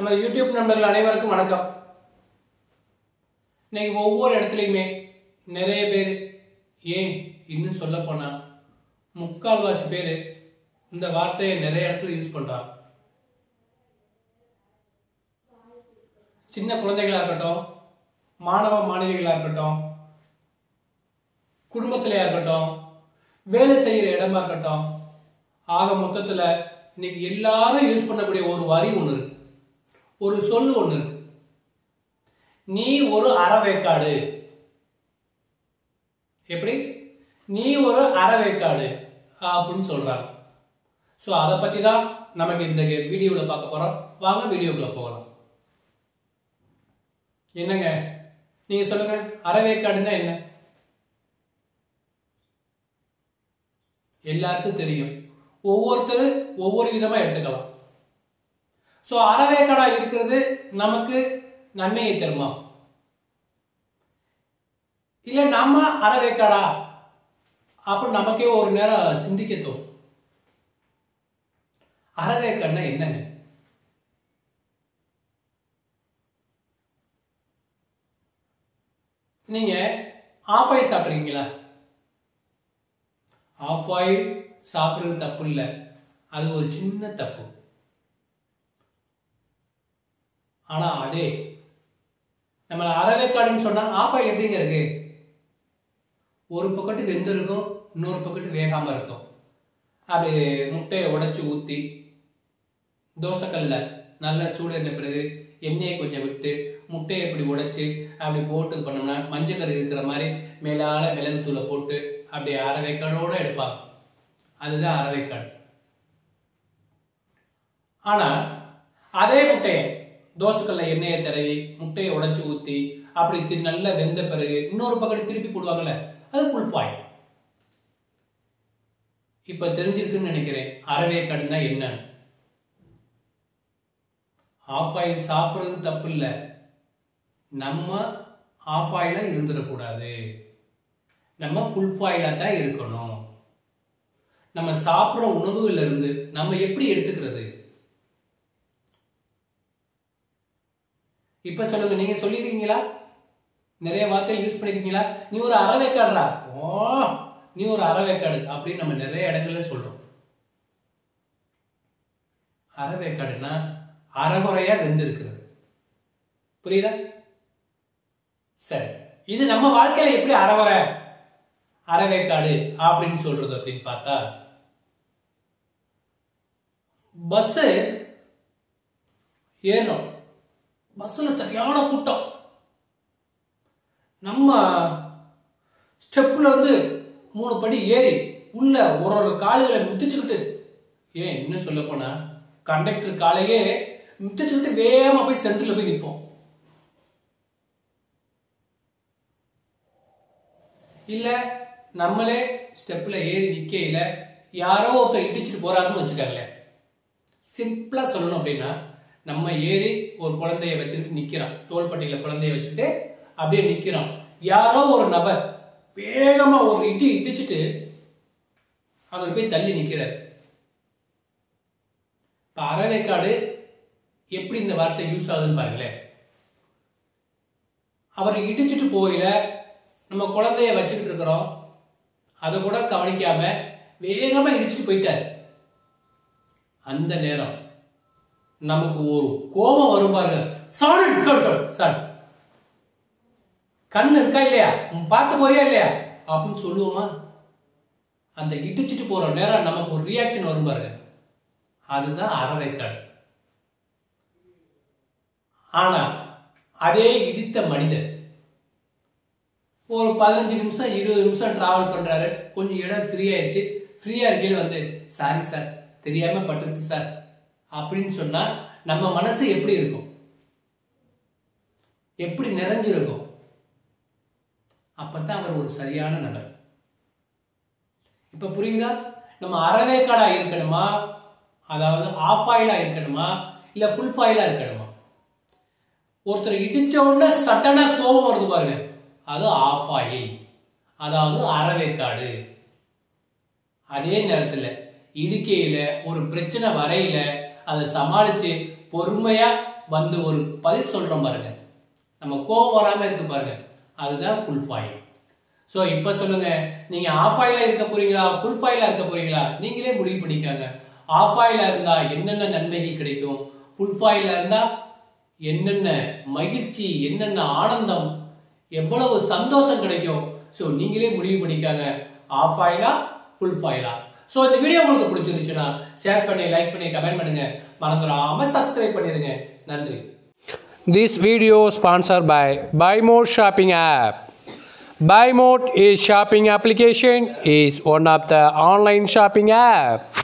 நம்ம யூடியூப் நண்பர்கள் அனைவருக்கும் வணக்கம். இன்னைக்கு ஒவ்வொரு இடத்துலையுமே நிறைய பேர், ஏன் இன்னும் சொல்ல போனா முக்கால்வாசி பேர் இந்த வார்த்தையை நிறைய இடத்துல யூஸ் பண்றாங்க. சின்ன குழந்தைகளா இருக்கட்டும், மாணவ மாணவிகளா இருக்கட்டும், குடும்பத்திலையா இருக்கட்டும், வேலை செய்யற இடமா இருக்கட்டும், ஆக மொத்தத்துல இன்னைக்கு எல்லாரும் யூஸ் பண்ணக்கூடிய ஒரு வரி ஒண்ணு இருக்கு, ஒரு சொல்லு ஒண்ணு இருக்கு. நீ ஒரு அறவேக்காடு. எப்படி? நீ ஒரு அறவேக்காடு அப்படின்னு சொல்றாங்க. சோ அதை பத்தி தான் நமக்கு இந்த வீடியோல பார்க்க போறோம். வாங்க வீடியோக்குள்ள போகலாம். என்னங்க நீங்க சொல்லுங்க, அறவேக்காடுன்னா என்ன? எல்லாருக்கும் தெரியும், ஒவ்வொருத்தரும் ஒவ்வொரு விதமா எடுத்துக்கலாம். சோ அறவேக்காடா இருக்கிறது நமக்கு நன்மையை தருமா, இல்ல நம்ம அறவேக்காடா அப்படின்னு நமக்கே ஒரு நேரம் சிந்திக்க தோணும். அறவேக்காடுனா என்னங்க? நீங்க ஆஃப் ஆயில் சாப்பிடுறீங்களா? ஆஃப் ஆயில் சாப்பிடுறது தப்பு இல்ல, அது ஒரு சின்ன தப்பு. ஆனா அதே நம்ம அறவேக்காடுன்னு சொன்னா ஆஃப் ஆயில் எப்படிங்க இருக்கு? ஒரு பக்கத்து வெந்து இருக்கும், இன்னொரு பக்கத்து வேகாம இருக்கும். அப்படி முட்டையை உடைச்சு ஊத்தி தோசைக்கல்ல நல்லா சூடு எண்ண பிறகு எண்ணெயை கொஞ்சம் விட்டு முட்டையை இப்படி உடைச்சு அப்படி போட்டு பண்ணோம்னா மஞ்சள் கரு இருக்கிற மாதிரி மேலால மிளகுத்தூளை போட்டு அப்படி அறவேக்காடோட எடுப்பாங்க. அதுதான் அறவேக்காடு. ஆனா அதே முட்டையை தோசைக்கல்ல எண்ணெயை தடவி முட்டையை உடைச்சு ஊத்தி அப்படி நல்லா வெந்த பிறகு இன்னொரு பக்கத்து திருப்பி போடுவாங்கல்ல, அது ஃபுல் ஃபாயில். இப்ப தெரிஞ்சிருக்குன்னு நினைக்கிறேன் அறவேக்காடுன்னா என்னன்னு. ஆஃப் ஆயில் சாப்பிடுறது தப்பு இல்ல, நம்ம ஆஃப் ஆயிலா இருந்துடக்கூடாது, நம்ம ஃபுல் ஃபாயிலா தான் இருக்கணும். நம்ம சாப்பிடுற உணவுல இருந்து நம்ம எப்படி எடுத்துக்கிறது? இப்ப சொல்லுங்க, நீங்க சொல்லிருக்கீங்களா? நிறைய வார்த்தைகள் யூஸ் பண்ணிருக்கீங்களா? நீ ஒரு அறவேக்காடுறா, நீ ஒரு அறவேக்காடு அப்படின்னு நம்ம நிறைய இடங்கள்ல சொல்றோம். அறவேக்காடுன்னா அறகுறையா வெந்து இருக்கிறது. புரியுதா? சரி, இது நம்ம வாழ்க்கையில எப்படி அறவேக்காடு அப்படின்னு சொல்றது அப்படின்னு பார்த்தா, பஸ் ஏறணும், பஸ்ல சரியான கூட்டம், நம்ம ஸ்டெப்ல இருந்து 3 படி ஏறி உள்ள ஒரு காலுகளை மிதிச்சுக்கிட்டு, ஏன் இன்னும் சொல்ல போனா கண்டக்டர் காலையே மிதிச்சுக்கிட்டு வேகமா போய் சென்டர்ல போய் நிற்போம். இல்ல நம்மளே ஸ்டெப்ல ஏறி நிக்கையில யாரோ ஒருத்தர் இடிச்சுட்டு போறாருன்னு வச்சுக்காங்களேன். சிம்பிளா சொல்லணும் அப்படின்னா, நம்ம ஏறி ஒரு குழந்தைய வச்சுக்கிட்டு நிக்கிறோம், தோள்பட்டியில குழந்தைய வச்சுட்டு அப்படியே நிக்கிறோம். யாரோ ஒரு நபர் வேகமா ஒரு இடிச்சுட்டு அவர் போய் தள்ளி நிக்கிறார். அறவேக்காடு எப்படி இந்த வார்த்தை யூஸ் ஆகுதுன்னு பாருங்களேன். அவர் இடிச்சுட்டு போயில நம்ம குழந்தைய வச்சுக்கிட்டு இருக்கிறோம், அதை கூட கவனிக்காம வேகமா இடிச்சுட்டு போயிட்டார். அந்த நேரம் நமக்கு ஒரு கோபம் வரும் பாருங்க. சார் கண்ணு இருக்கா இல்லையா, பார்த்து போறியா இல்லையா அப்படின்னு சொல்லுவோமா? அந்த இடிச்சுட்டு போற நேரம் நமக்கு ஒரு ரியாக்ஷன் வரும் பாருங்க, அதுதான் அறவேக்காடு. ஆனா அதே இடித்த மனிதர் ஒரு 15 நிமிஷம் 20 நிமிஷம் டிராவல் பண்றாரு, கொஞ்சம் இடம் ஃப்ரீ ஆயிடுச்சு, ஃப்ரீயா இருக்கையில வந்து சாரி சார் தெரியாம பட்டுருச்சு சார் அப்படின்னு சொன்னா நம்ம மனசு எப்படி இருக்கும்? எப்படி நிறைஞ்சிருக்கும்? அப்பதான் அவர் ஒரு சரியான நபர். இப்ப புரியுதா? நம்ம அறவேக்காடா இருக்கணுமா, அதாவது ஆஃப் ஆயிலா இருக்கணுமா, இல்ல ஃபுல் ஃபாயிலா இருக்கணுமா? ஒருத்தர் இடிச்ச உடனே சட்டனா கோபம் வருது பாருங்க, அது ஆஃப் ஆயில், அதாவது அறவேக்காடு. அதே நேரத்துல இடுக்கையில ஒரு பிரச்சனை வரையில அதை சமாளிச்சு பொறுமையா வந்து ஒரு பதில் சொல்றோம் பாருங்க, நம்ம கோவம் வராம இருக்கு பாருங்க, அதுதான் ஃபுல் ஃபாயில். ஸோ இப்போ சொல்லுங்க, நீங்க ஆஃப் ஆயிலா இருக்க போறீங்களா ஃபுல் ஃபாயிலா இருக்க போறீங்களா? நீங்களே முடிவு பண்ணிக்காங்க. ஆஃப் ஆயிலா இருந்தா என்னென்ன நன்மைகள் கிடைக்கும், ஃபுல் ஃபாயிலா இருந்தா என்னென்ன மகிழ்ச்சி, என்னென்ன ஆனந்தம், எவ்வளவு சந்தோஷம் கிடைக்கும். ஸோ நீங்களே முடிவு பண்ணிக்காங்க, ஆஃப் ஆயிலா ஃபுல் ஃபாயிலா. ஸோ இந்த வீடியோ உங்களுக்கு பிடிச்சிருந்துச்சுன்னா ஷேர் பண்ணி, லைக் பண்ணி, கமெண்ட் பண்ணுங்க. மறந்துடாம சப்ஸ்கிரைப் பண்ணிருங்க. நன்றி. This video sponsored by BuyMode shopping app. BuyMode is shopping application, is one of the online shopping app.